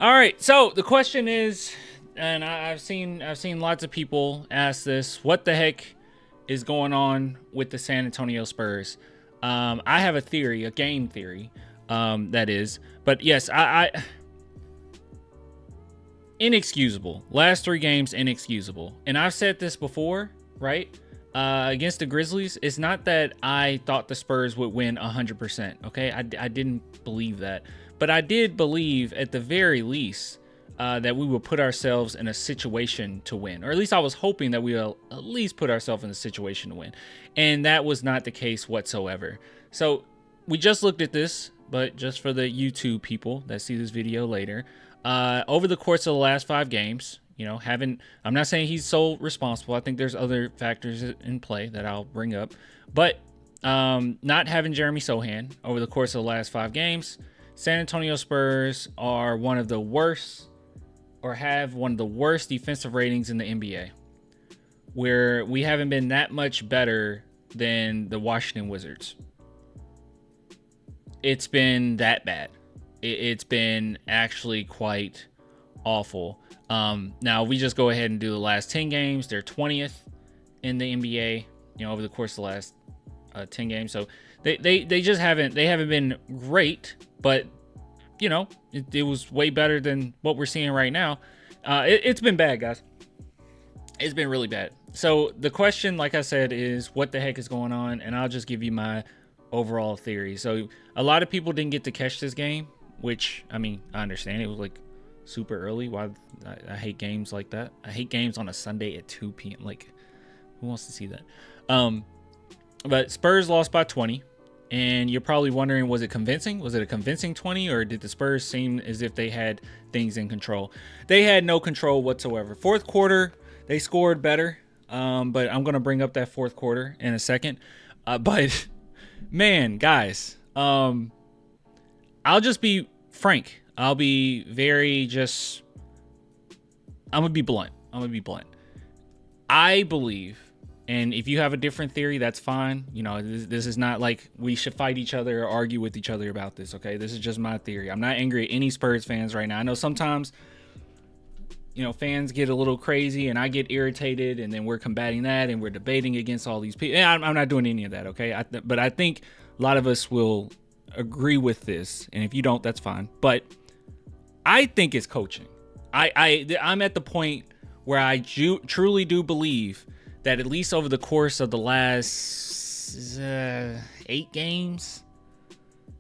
All right. So the question is, and I've seen lots of people ask this: what the heck is going on with the San Antonio Spurs? I have a theory, a game theory, that is. But yes, I inexcusable. Last three games, inexcusable. And I've said this before, right? Against the Grizzlies, it's not that I thought the Spurs would win 100%. Okay, I didn't believe that, but I did believe at the very least that we would put ourselves in a situation to win, or at least I was hoping that we will at least put ourselves in a situation to win, and that was not the case whatsoever. So we just looked at this, but just for the YouTube people that see this video later, over the course of the last 5 games, I'm not saying he's sole responsible. I think there's other factors in play that I'll bring up, but not having Jeremy Sohan over the course of the last 5 games, San Antonio Spurs are one of the worst, or have one of the worst defensive ratings in the NBA, where we haven't been that much better than the Washington Wizards. It's been that bad. It's been actually quite awful. Now we just go ahead and do the last 10 games. They're 20th in the NBA, over the course of the last 10 games. So they just haven't been great, but it was way better than what we're seeing right now. It's been bad, guys. It's been really bad. So the question, like I said, is what the heck is going on? And I'll just give you my overall theory. So a lot of people didn't get to catch this game, which, I mean, I understand. It was like super early. Why? I hate games like that. I hate games on a Sunday at 2 p.m. Like, who wants to see that? But Spurs lost by 20. And you're probably wondering, was it convincing? Was it a convincing 20, or did the Spurs seem as if they had things in control? They had no control whatsoever. Fourth quarter, they scored better. But I'm going to bring up that fourth quarter in a second. But, man, guys, I'll just be frank. I'll be I'm going to be blunt. I believe, and if you have a different theory, that's fine. This is not like we should fight each other or argue with each other about this, okay? This is just my theory. I'm not angry at any Spurs fans right now. I know sometimes, fans get a little crazy and I get irritated, and then we're combating that and we're debating against all these people. I'm not doing any of that, okay? But I think a lot of us will agree with this, and if you don't, that's fine. But I think it's coaching. I'm at the point where I truly do believe that at least over the course of the last 8 games,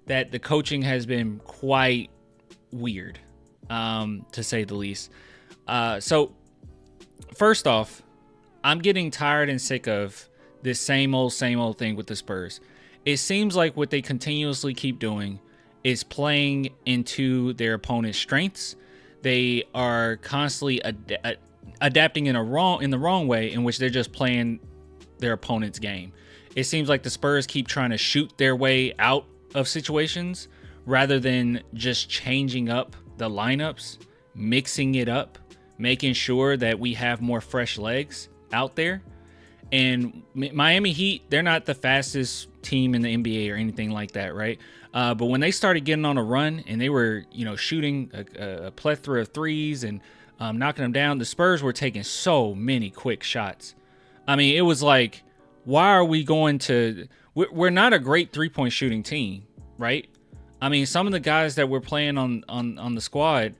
that the coaching has been quite weird, to say the least. So first off, I'm getting tired and sick of this same old thing with the Spurs. It seems like what they continuously keep doing is playing into their opponent's strengths. They are constantly adapting in the wrong way, in which they're just playing their opponent's game. It seems like the Spurs keep trying to shoot their way out of situations rather than just changing up the lineups, mixing it up, making sure that we have more fresh legs out there. And Miami Heat, they're not the fastest team in the NBA or anything like that, right? But when they started getting on a run and they were, shooting a plethora of threes and knocking them down, the Spurs were taking so many quick shots. I mean, it was like, why are we going to... We're not a great three-point shooting team, right? I mean, some of the guys that we're playing on the squad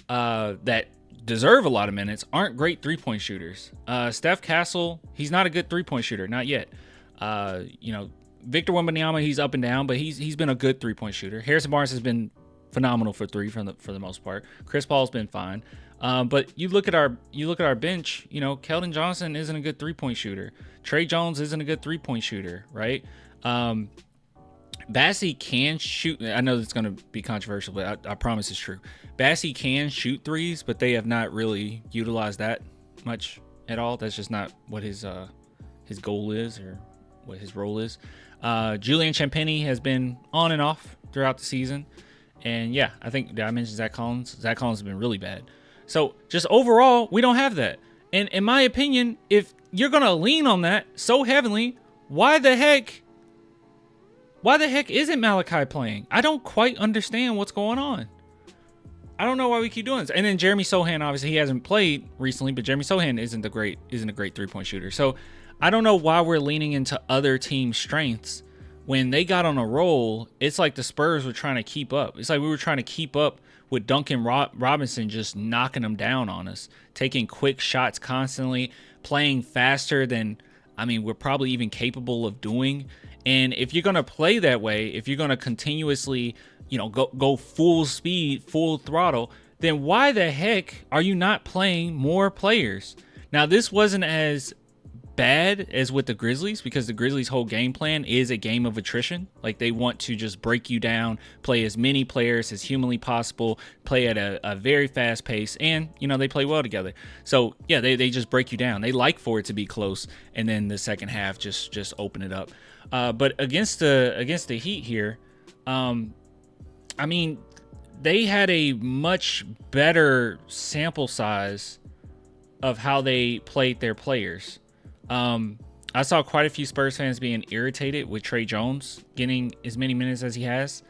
that deserve a lot of minutes aren't great three-point shooters. Steph Castle, he's not a good three-point shooter, not yet. Victor Wembanyama, he's up and down, but he's been a good three-point shooter. Harrison Barnes has been phenomenal for three for the most part. Chris Paul's been fine. But you look at our bench, Keldon Johnson isn't a good three-point shooter. Trey Jones isn't a good three-point shooter, right? Bassey can shoot. I know it's going to be controversial, but I promise it's true. Bassey can shoot threes, but they have not really utilized that much at all. That's just not what his goal is, or what his role is. Julian Champagnie has been on and off throughout the season. And yeah, I think, did I mention Zach Collins? Zach Collins has been really bad. So just overall, we don't have that. And in my opinion, if you're going to lean on that so heavily, why the heck isn't Malachi playing? I don't quite understand what's going on. I don't know why we keep doing this. And then Jeremy Sohan, obviously he hasn't played recently, but Jeremy Sohan isn't a great 3-point shooter. So I don't know why we're leaning into other team strengths. When they got on a roll, it's like the Spurs were trying to keep up. It's like we were trying to keep up with Duncan Robinson just knocking them down on us, taking quick shots constantly, playing faster than, I mean, we're probably even capable of doing. And if you're going to play that way, if you're going to continuously, go full speed, full throttle, then why the heck are you not playing more players? Now, this wasn't as bad as with the Grizzlies, because the Grizzlies' whole game plan is a game of attrition. Like, they want to just break you down, play as many players as humanly possible, play at a very fast pace, and they play well together. So yeah, they just break you down. They like for it to be close, and then the second half just open it up. But against the Heat here, I mean, they had a much better sample size of how they played their players. I saw quite a few Spurs fans being irritated with Trey Jones getting as many minutes as he has.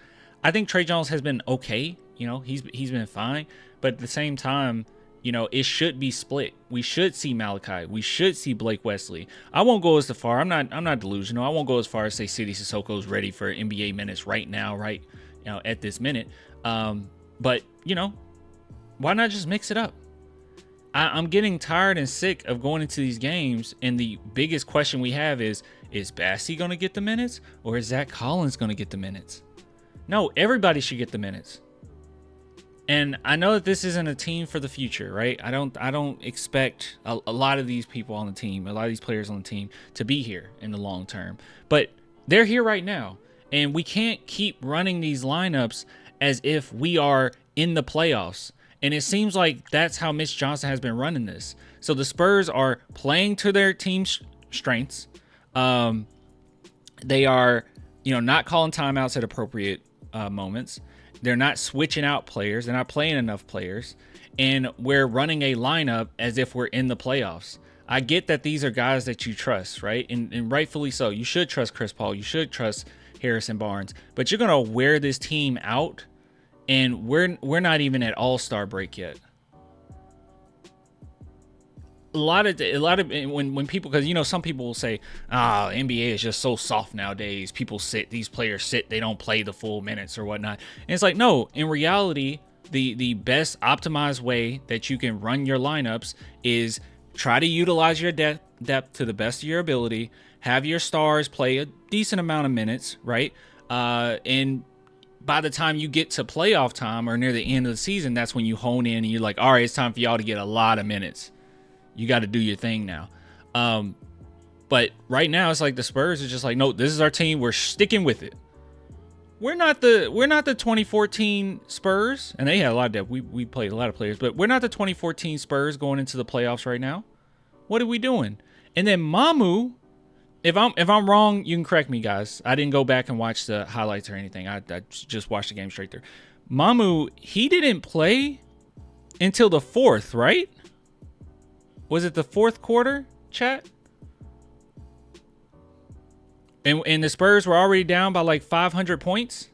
I think Trey Jones has been okay. He's been fine. But at the same time, it should be split. We should see Malachi. We should see Blake Wesley. I won't go as far. I'm not delusional. I won't go as far as say Sidy Cissoko is ready for NBA minutes right now, right? At this minute. But why not just mix it up? I'm getting tired and sick of going into these games, and the biggest question we have is Bassey going to get the minutes, or is Zach Collins going to get the minutes? No, everybody should get the minutes. And I know that this isn't a team for the future, right? I don't expect a lot of these people on the team, a lot of these players on the team to be here in the long term. But they're here right now, and we can't keep running these lineups as if we are in the playoffs. And it seems like that's how Mitch Johnson has been running this. So the Spurs are playing to their team's strengths. They are, not calling timeouts at appropriate moments. They're not switching out players. They're not playing enough players. And we're running a lineup as if we're in the playoffs. I get that these are guys that you trust, right? And rightfully so. You should trust Chris Paul. You should trust Harrison Barnes. But you're going to wear this team out. And we're not even at All-Star break yet. A lot of when people, because some people will say, NBA is just so soft nowadays. These players sit, they don't play the full minutes or whatnot. And it's like, no, in reality, the best optimized way that you can run your lineups is try to utilize your depth to the best of your ability. Have your stars play a decent amount of minutes, right? And by the time you get to playoff time or near the end of the season, that's when you hone in and you're like, all right, it's time for y'all to get a lot of minutes. You got to do your thing now. But right now it's like the Spurs are just like, no, this is our team. We're sticking with it. We're not the 2014 Spurs, and they had a lot of depth. We played a lot of players, but we're not the 2014 Spurs going into the playoffs right now. What are we doing? And then Mamu, if I'm wrong, you can correct me, guys. I didn't go back and watch the highlights or anything. I just watched the game straight through. Mamu, he didn't play until the fourth, right? Was it the fourth quarter, chat? And the Spurs were already down by like 500 points?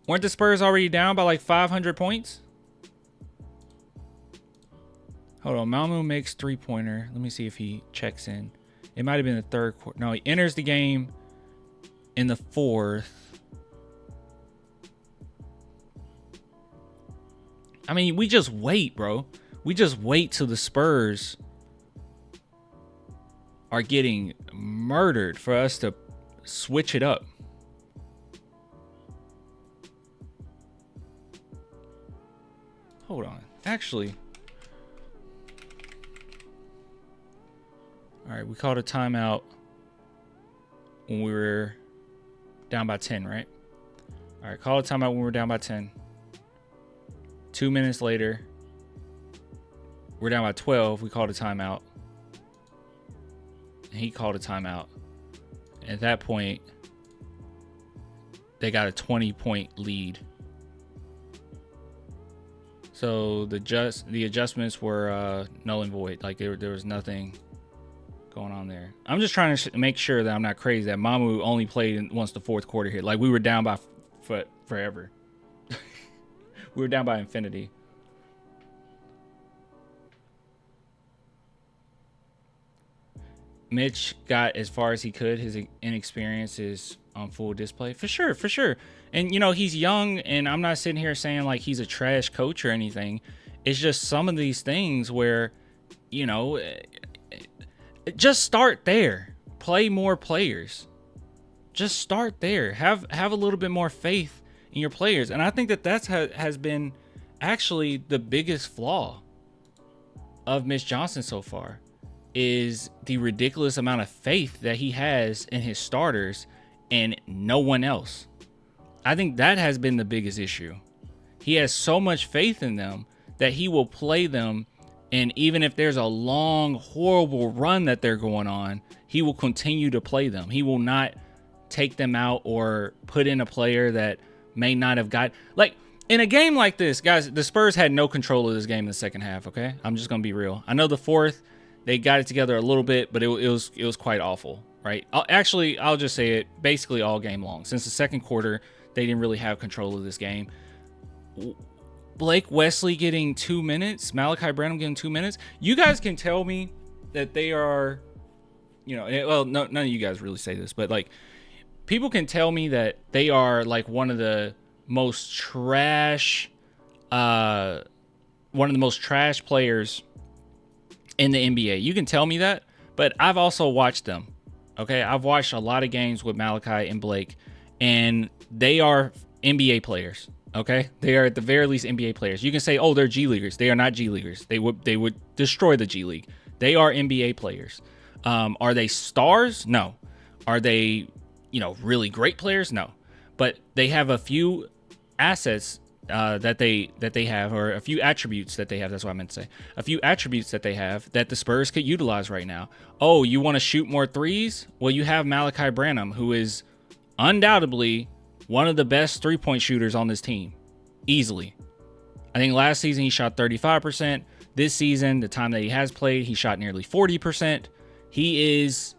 Weren't the Spurs already down by like 500 points? Hold on, Mamu makes three-pointer. Let me see if he checks in. It might have been the third quarter. No, he enters the game in the fourth. I mean, we just wait, bro. We just wait till the Spurs are getting murdered for us to switch it up. Hold on. Actually... All right, we called a timeout when we were down by 10, right? All right, call a timeout when we were down by 10. 2 minutes later, we're down by 12. We called a timeout. And he called a timeout. At that point, they got a 20-point lead. So the adjustments were null and void. Like there was nothing going on there. I'm just trying to make sure that I'm not crazy, that Mamu only played once the fourth quarter hit. Like we were down by forever. We were down by infinity. Mitch got as far as he could. His inexperience is on full display. For sure, for sure. And, you know, he's young, and I'm not sitting here saying, like, he's a trash coach or anything. It's just some of these things where, you know, just start there. Play more players. Just start there. Have a little bit more faith in your players. And I think that has been actually the biggest flaw of Mitch Johnson so far, is the ridiculous amount of faith that he has in his starters and no one else. I think that has been the biggest issue. He has so much faith in them that he will play them, and even if there's a long, horrible run that they're going on, he will continue to play them. He will not take them out or put in a player that may not have got... Like, in a game like this, guys, the Spurs had no control of this game in the second half, okay? I'm just going to be real. I know the fourth, they got it together a little bit, but it was quite awful, right? I'll just say it, basically all game long. Since the second quarter, they didn't really have control of this game. Blake Wesley getting 2 minutes, Malachi Branham getting 2 minutes. You guys can tell me that they are, you know, well, none of you guys really say this, but like, people can tell me that they are like one of the most trash players in the NBA. You can tell me that, but I've also watched them. Okay, I've watched a lot of games with Malachi and Blake, and they are NBA players. Okay, they are at the very least NBA players. You can say, "Oh, they're G Leaguers." They are not G Leaguers. They would destroy the G League. They are NBA players. Are they stars? No. Are they, you know, really great players? No. But they have a few assets that they have, or a few attributes that they have. That's what I meant to say. A few attributes that they have that the Spurs could utilize right now. Oh, you want to shoot more threes? Well, you have Malachi Branham, who is undoubtedly one of the best three-point shooters on this team. Easily. I think last season he shot 35%. This season, the time that he has played, he shot nearly 40%. He is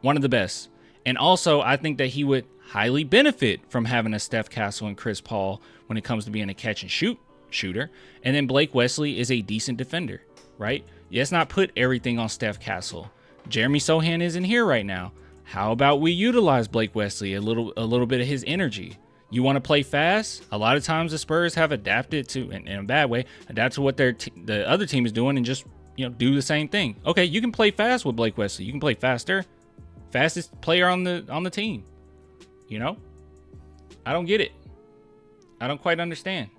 one of the best. And also, I think that he would highly benefit from having a Steph Castle and Chris Paul when it comes to being a catch and shoot shooter. And then Blake Wesley is a decent defender, right? Let's not put everything on Steph Castle. Jeremy Sohan isn't here right now. How about we utilize Blake Wesley, a little bit of his energy? You want to play fast? A lot of times the Spurs have adapted to, in a bad way, adapt to what the other team is doing and just, you know, do the same thing. Okay, you can play fast with Blake Wesley. You can play faster. Fastest player on the team. You know? I don't get it. I don't quite understand.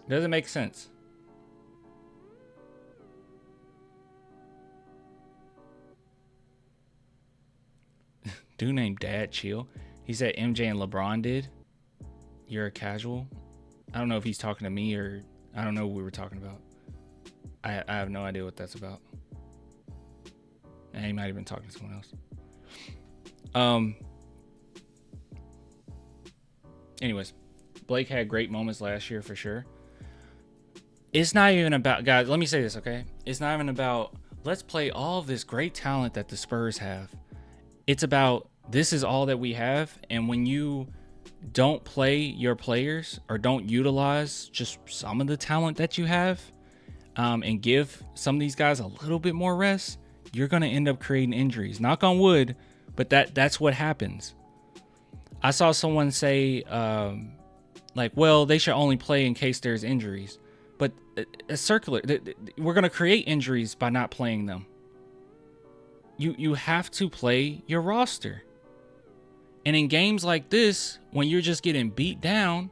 Doesn't make sense. Dude named Dad Chill. He said MJ and LeBron did. You're a casual. I don't know if he's talking to me or I don't know what we were talking about. I have no idea what that's about. And he might have been talking to someone else. Anyways, Blake had great moments last year for sure. It's not even about, guys, let me say this, okay? It's not even about, let's play all of this great talent that the Spurs have. It's about, this is all that we have. And when you don't play your players or don't utilize just some of the talent that you have, and give some of these guys a little bit more rest, you're going to end up creating injuries. Knock on wood, but that's what happens. I saw someone say, like, well, they should only play in case there's injuries. But it's circular. We're going to create injuries by not playing them. You have to play your roster. And in games like this, when you're just getting beat down,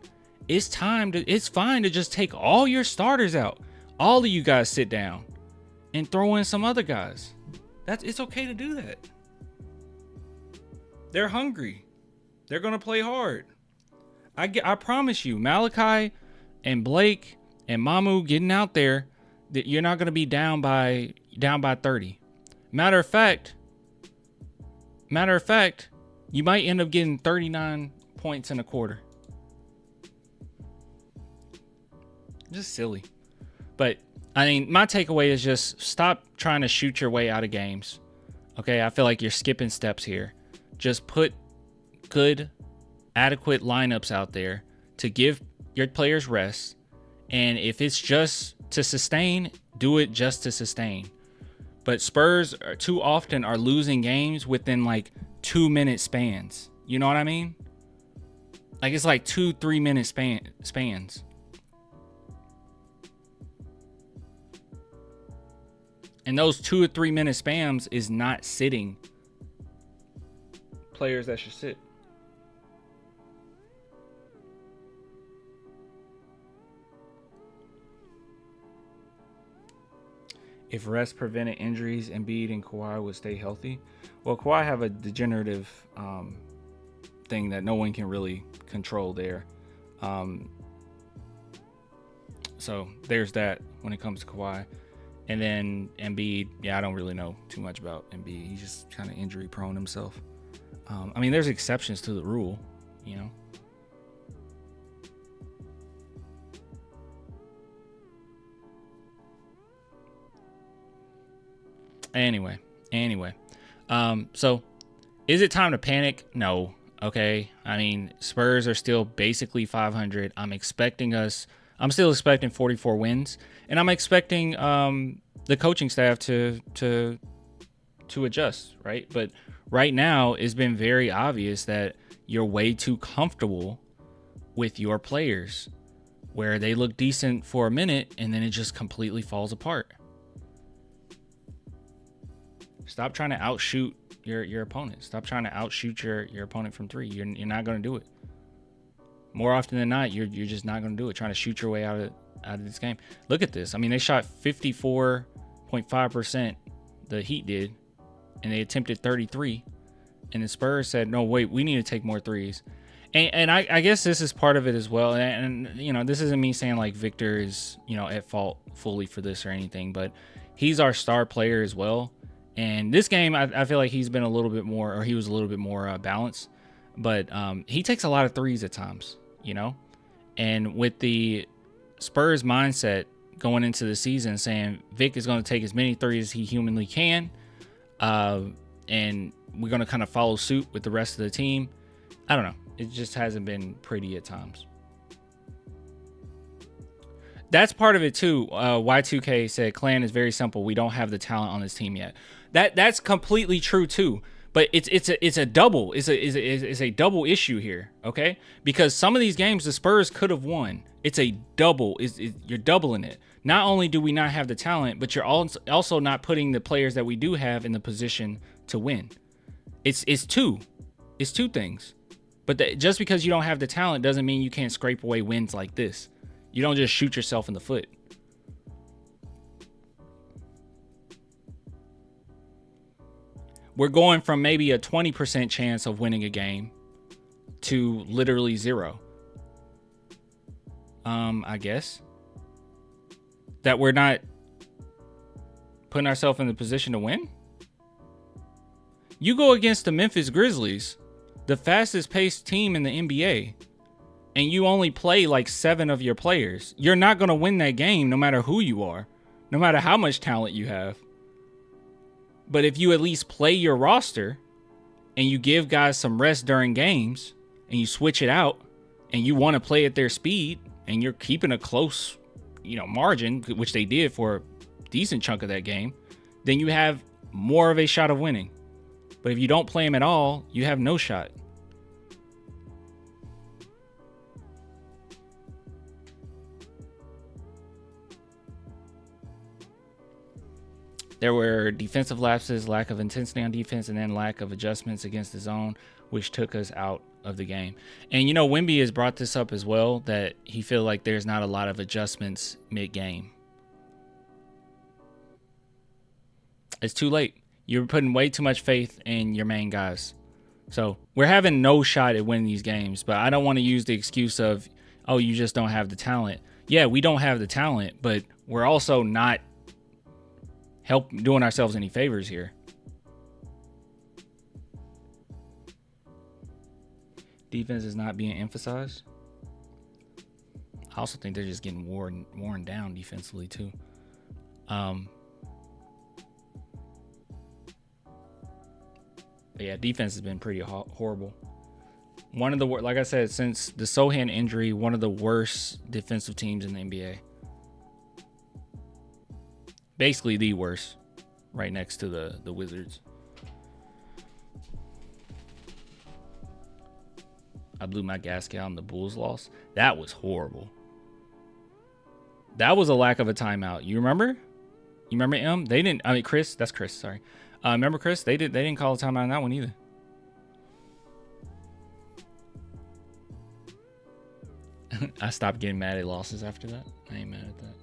it's fine to just take all your starters out. All of you guys sit down and throw in some other guys. It's okay to do that. They're hungry. They're going to play hard. I promise you, Malachi and Blake and Mamu getting out there, that you're not going to be down by 30. Matter of fact, you might end up getting 39 points in a quarter. Just silly. But I mean, my takeaway is just stop trying to shoot your way out of games. Okay, I feel like you're skipping steps here. Just put good adequate lineups out there to give your players rest. And if it's just to sustain, do it just to sustain. But Spurs too often are losing games within like 2-minute spans. You know what I mean? Like it's like 2-3 minute spans. And those 2 or 3 minute spams is not sitting players that should sit. If rest prevented injuries, Embiid and Kawhi would stay healthy. Well, Kawhi have a degenerative thing that no one can really control there. So there's that when it comes to Kawhi. And then Embiid, yeah, I don't really know too much about Embiid. He's just kind of injury prone himself. I mean, there's exceptions to the rule, you know. Anyway. So is it time to panic? No. Okay. I mean, Spurs are still basically 500. I'm still expecting 44 wins, and I'm expecting the coaching staff to adjust, right? But right now it's been very obvious that you're way too comfortable with your players, where they look decent for a minute and then it just completely falls apart. Stop trying to outshoot your opponent. Stop trying to outshoot your opponent from three. You're not going to do it. More often than not, you're just not going to do it. Trying to shoot your way out of this game. Look at this. I mean, they shot 54.5%. The Heat did, and they attempted 33. And the Spurs said, "No, wait, we need to take more threes." And I guess this is part of it as well. And you know, this isn't me saying like Victor is, you know, at fault fully for this or anything, but he's our star player as well. And this game, I feel like he was a little bit more balanced. But he takes a lot of threes at times, you know. And with the Spurs mindset going into the season saying Vic is going to take as many threes as he humanly can, and we're going to kind of follow suit with the rest of the team. I don't know. It just hasn't been pretty at times. That's part of it too. Y2K said Clan is very simple. We don't have the talent on this team yet. That's completely true too. But it's a double issue here, okay? Because some of these games the Spurs could have won. It's a double. You're doubling it. Not only do we not have the talent, but you're also not putting the players that we do have in the position to win. It's two things. But just because you don't have the talent doesn't mean you can't scrape away wins like this. You don't just shoot yourself in the foot. We're going from maybe a 20% chance of winning a game to literally 0. I guess. That we're not putting ourselves in the position to win. You go against the Memphis Grizzlies, the fastest paced team in the NBA, and you only play like 7 of your players. You're not going to win that game no matter who you are, no matter how much talent you have. But if you at least play your roster and you give guys some rest during games and you switch it out and you want to play at their speed and you're keeping a close, margin, which they did for a decent chunk of that game, then you have more of a shot of winning. But if you don't play them at all, you have no shot. There were defensive lapses, lack of intensity on defense, and then lack of adjustments against the zone, which took us out of the game. And, Wemby has brought this up as well, that he feels like there's not a lot of adjustments mid-game. It's too late. You're putting way too much faith in your main guys. So we're having no shot at winning these games, but I don't want to use the excuse of, oh, you just don't have the talent. Yeah, we don't have the talent, but we're also not doing ourselves any favors here. Defense is not being emphasized. I also think they're just getting worn down defensively too. But yeah, defense has been pretty horrible. One of the, like I said, since the Sohan injury, one of the worst defensive teams in the NBA. Basically the worst, right next to the Wizards. I blew my gasket on the Bulls loss. That was horrible. That was a lack of a timeout. You remember? You remember him? They didn't. I mean, Chris. That's Chris. Sorry. Remember Chris? They didn't call a timeout on that one either. I stopped getting mad at losses after that. I ain't mad at that.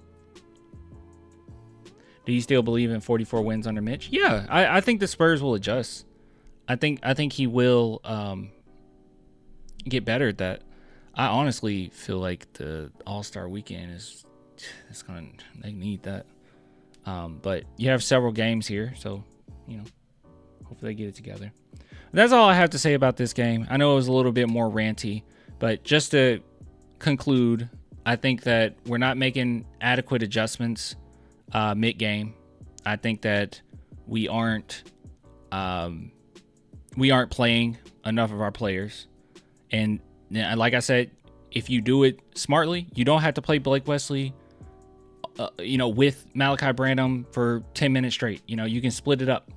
Do you still believe in 44 wins under Mitch? Yeah, I think the Spurs will adjust. I think he will get better at that. I honestly feel like the All-Star weekend they need that. But you have several games here, so hopefully they get it together. That's all I have to say about this game. I know it was a little bit more ranty, but just to conclude, I think that we're not making adequate adjustments mid-game. I think that we aren't playing enough of our players. And like I said, if you do it smartly, you don't have to play Blake Wesley, with Malachi Branham for 10 minutes straight. You can split it up.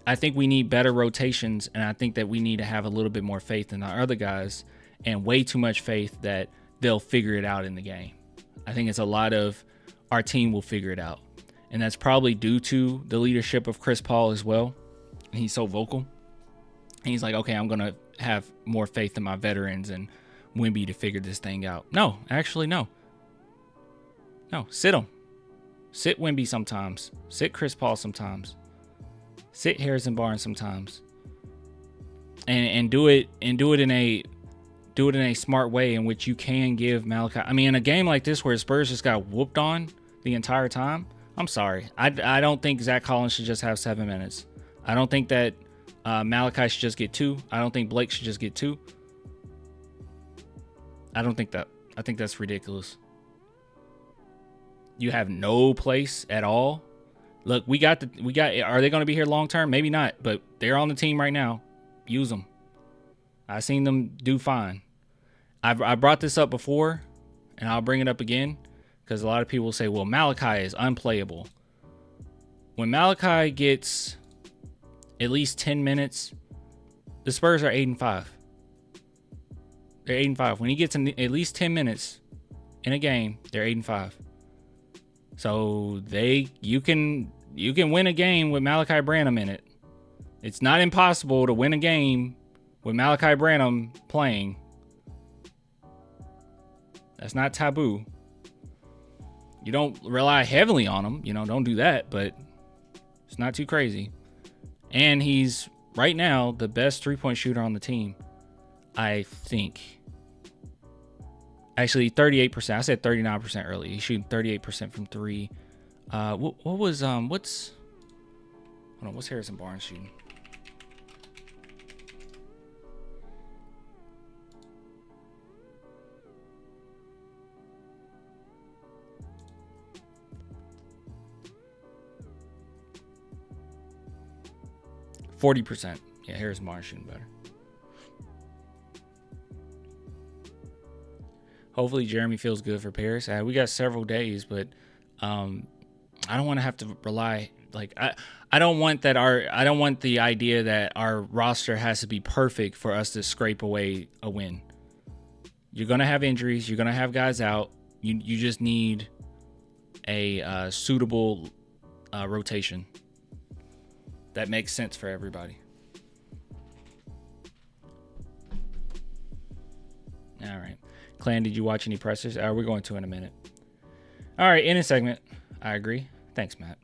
I think we need better rotations, and I think that we need to have a little bit more faith in our other guys, and way too much faith that they'll figure it out in the game. I think it's a lot of our team will figure it out. And that's probably due to the leadership of Chris Paul as well. He's so vocal. And he's like, okay, I'm going to have more faith in my veterans and Wemby to figure this thing out. No, actually, no. No, sit him. Sit Wemby sometimes. Sit Chris Paul sometimes. Sit Harrison Barnes sometimes. And do it in a smart way in which you can give Malachi. I mean, in a game like this where Spurs just got whooped on the entire time, I'm sorry. I don't think Zach Collins should just have 7 minutes. I don't think that Malachi should just get 2. I don't think Blake should just get 2. I don't think that. I think that's ridiculous. You have no place at all. Look, we got. Are they going to be here long term? Maybe not, but they're on the team right now. Use them. I've seen them do fine. I brought this up before, and I'll bring it up again, because a lot of people say, well, Malachi is unplayable. When Malachi gets at least 10 minutes, the Spurs are 8-5. They're 8-5. When he gets at least 10 minutes in a game, they're 8-5. So you can win a game with Malachi Branham in it. It's not impossible to win a game with Malachi Branham playing. That's not taboo. You don't rely heavily on him. Don't do that, but it's not too crazy. And he's, right now, the best three-point shooter on the team, I think. Actually, 38%. I said 39% early. He's shooting 38% from 3. What's Harrison Barnes shooting? %. Yeah, Harrison Barnes shooting better. Hopefully Jeremy feels good for Paris. We got several days, but I don't want to have to rely. I don't want the idea that our roster has to be perfect for us to scrape away a win. You're gonna have injuries. You're gonna have guys out. You just need a suitable rotation that makes sense for everybody. All right. Clan, did you watch any pressers? We're going to in a minute. All right, in a segment. I agree. Thanks, Matt.